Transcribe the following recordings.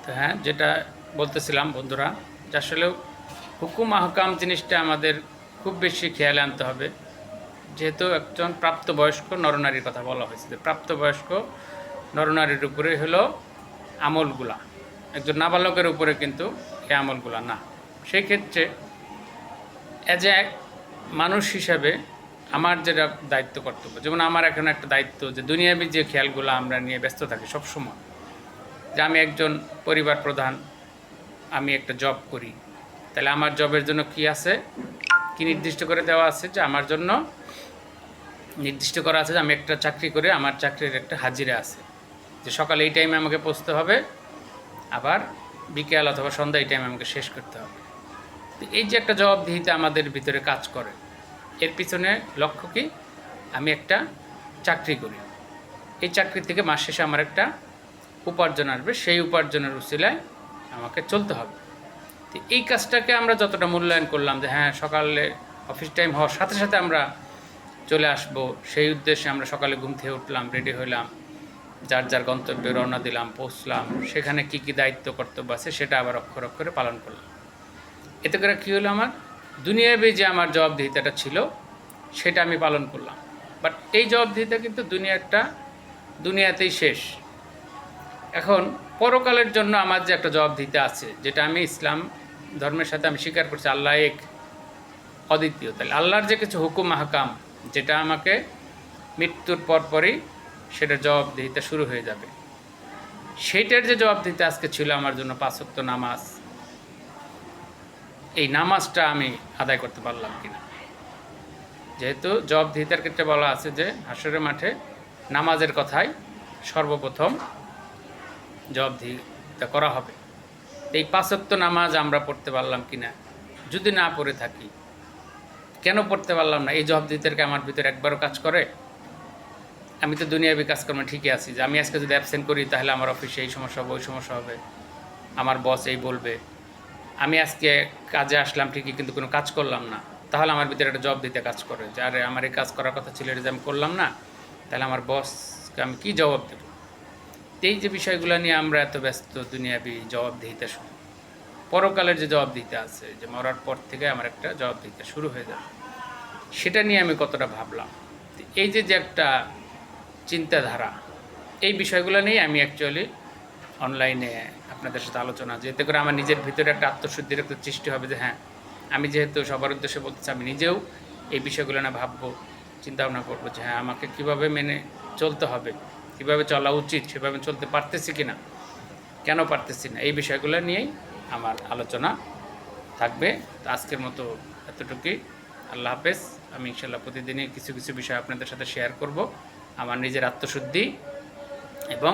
তো হ্যাঁ, যেটা বলতেছিলাম বন্ধুরা, যে আসলে হুকুম আহকাম জিনিসটা আমাদের খুব বেশি খেয়ালে আনতে হবে। যেহেতু একজন প্রাপ্তবয়স্ক নরনারীর কথা বলা হয়েছে, যে প্রাপ্তবয়স্ক নরনারীর উপরে হলো আমলগুলা, একজন নাবালকের উপরে কিন্তু এই আমলগুলা না। সেই ক্ষেত্রে অ্যাজ এ মানুষ হিসাবে আমার যেটা দায়িত্ব কর্তব্য, যেমন আমার এখন একটা দায়িত্ব যে দুনিয়াবী যে খেয়ালগুলো আমরা নিয়ে ব্যস্ত থাকি সবসময়, যে আমি একজন পরিবার প্রধান, আমি একটা জব করি, তাহলে আমার জবের জন্য কি আছে, কি নির্দিষ্ট করে দেওয়া আছে, যে আমার জন্য নির্দিষ্ট করা আছে যে আমি একটা চাকরি করে আমার চাকরির একটা হাজিরা আছে, যে সকালে এই টাইমে আমাকে পৌঁছতে হবে, আবার বিকেল অথবা সন্ধ্যা এই টাইমে আমাকে শেষ করতে হবে। তো এই যে একটা জবাবদিহিতা আমাদের ভিতরে কাজ করে, এর পিছনে লক্ষ্য কি, আমি একটা চাকরি করি, এই চাকরি থেকে মাস শেষে আমার একটা উপার্জন আসবে, সেই উপার্জনের উসিলায় আমাকে চলতে হবে। তো এই কাজটাকে আমরা যতটা মূল্যায়ন করলাম, যে হ্যাঁ সকালে অফিস টাইম হওয়ার সাথে সাথে আমরা চলে আসব, সেই উদ্দেশ্যে আমরা সকালে ঘুম থেকে উঠলাম, রেডি হইলাম, যার যার গন্তব্যে রওনা দিলাম, পৌঁছলাম, সেখানে কি কি দায়িত্ব কর্তব্য আছে সেটা আবার অক্ষর অক্ষরে পালন করলাম। এতে করে কী হলো, আমার দুনিয়াবী যে আমার জবাবদিহিতাটা ছিল সেটা আমি পালন করলাম। বাট এই জবাবদিহিতা কিন্তু দুনিয়াতেই শেষ। এখন পরকালের জন্য আমার যে একটা জবাবদিহিতা আছে, যেটা আমি ইসলাম ধর্মের সাথে আমি স্বীকার করছি আল্লাহ এক, অদ্বিতীয়। তাহলে আল্লাহর যে কিছু হুকুম আহকাম, যেটা আমাকে মৃত্যুর পরপরই সেটার জবাবদিহিতা শুরু হয়ে যাবে, সেইটার যে জবাবদিহিতা আজকে ছিল আমার জন্য 5 ওয়াক্ত নামাজ, এই নামাজটা আমি আদায় করতে পারলাম কিনা। যেহেতু জবাবদিহিতার ক্ষেত্রে বলা আছে যে হাসরের মাঠে নামাজের কথাই সর্বপ্রথম জবাবদিহিতা করা হবে। এই 5 ওয়াক্ত নামাজ আমরা পড়তে পারলাম কিনা, যদি না পড়ে থাকি কেন পড়তে পারলাম না, এই জবাবদিহিতাকে আমার ভিতরে একবারও কাজ করে। আমি তো দুনিয়াবী কাজকর্মে ঠিকই আছি, যে আমি আজকে যদি অ্যাবসেন্ট করি তাহলে আমার অফিসে এই সমস্যা হবে, ওই সমস্যা হবে, আমার বস এই বলবে। আমি আজকে কাজে আসলাম ঠিকই, কিন্তু কোনো কাজ করলাম না, তাহলে আমার ভিতরে একটা জব দিতে কাজ করে, যে আরে আমার এই কাজ করার কথা ছিল, এটা যে আমি করলাম না, তাহলে আমার বসকে আমি কী জবাব দেব। এই যে বিষয়গুলো নিয়ে আমরা এত ব্যস্ত, দুনিয়াবী জবাবদিহিতা শুরু, পরকালের যে জবাবদিহিতা আছে, যে মরার পর থেকে আমার একটা জবাবদিহিতা শুরু হয়ে যাবে, সেটা নিয়ে আমি কতটা ভাবলাম। এই যে একটা চিন্তাধারা, এই বিষয়গুলো নিয়ে আমি অ্যাকচুয়ালি অনলাইনে আপনাদের সাথে আলোচনা, যেতে করে আমার নিজের ভিতরে একটা আত্মশুদ্ধির একটা সৃষ্টি হবে, যে হ্যাঁ আমি যেহেতু সবার উদ্দেশ্যে বলতেছি, আমি নিজেও এই বিষয়গুলো না ভাববো, চিন্তাভাবনা করবো, যে হ্যাঁ আমাকে কীভাবে মেনে চলতে হবে, কীভাবে চলা উচিত, সেভাবে চলতে পারতেছি কি না, কেন পারতেছি না, এই বিষয়গুলো নিয়েই আমার আলোচনা থাকবে। তো আজকের মতো এতটুকুই। আল্লাহ হাফেজ। আমি ইনশাল্লাহ প্রতিদিনই কিছু কিছু বিষয় আপনাদের সাথে শেয়ার করব, আমার নিজের আত্মশুদ্ধি এবং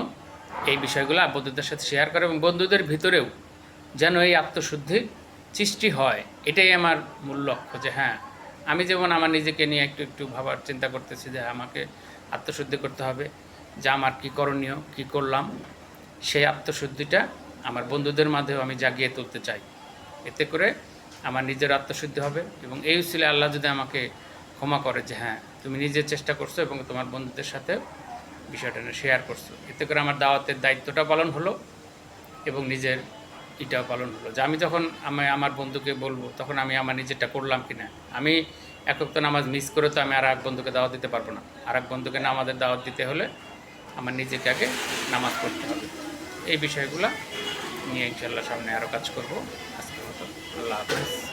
এই বিষয়গুলো বন্ধুদের সাথে শেয়ার করে, এবং বন্ধুদের ভিতরেও যেন এই আত্মশুদ্ধির সৃষ্টি হয়, এটাই আমার মূল লক্ষ্য। যে হ্যাঁ আমি যেমন আমার নিজেকে নিয়ে একটু একটু ভাবার চিন্তা করতেছি, যে আমাকে আত্মশুদ্ধি করতে হবে, যে আমার কী করণীয়, কী করলাম, সেই আত্মশুদ্ধিটা আমার বন্ধুদের মাঝেও আমি জাগিয়ে তুলতে চাই। এতে করে আমার নিজের আত্মশুদ্ধি হবে, এবং এই উসিলে আল্লাহ যদি আমাকে ক্ষমা করে, যে হ্যাঁ তুমি নিজে চেষ্টা করছো এবং তোমার বন্ধুদের সাথে বিষয়টা নিয়ে শেয়ার করছো, এতে করে আমার দাওয়াতের দায়িত্বটা পালন হলো এবং নিজের এটাও পালন হলো, যে আমি যখন আমার বন্ধুকে বলবো, তখন আমি আমার নিজেরটা করলাম কি না। আমি একক তো নামাজ মিস করে তো আমি আর এক বন্ধুকে দাওয়াত দিতে পারবো না। আর এক বন্ধুকে নামাজের দাওয়াত দিতে হলে আমার নিজেকে আগে নামাজ পড়তে হবে। এই বিষয়গুলো নিয়ে ইনশাল্লাহ সামনে আরও কাজ করব। আজকের মতো আল্লাহ হাফেজ।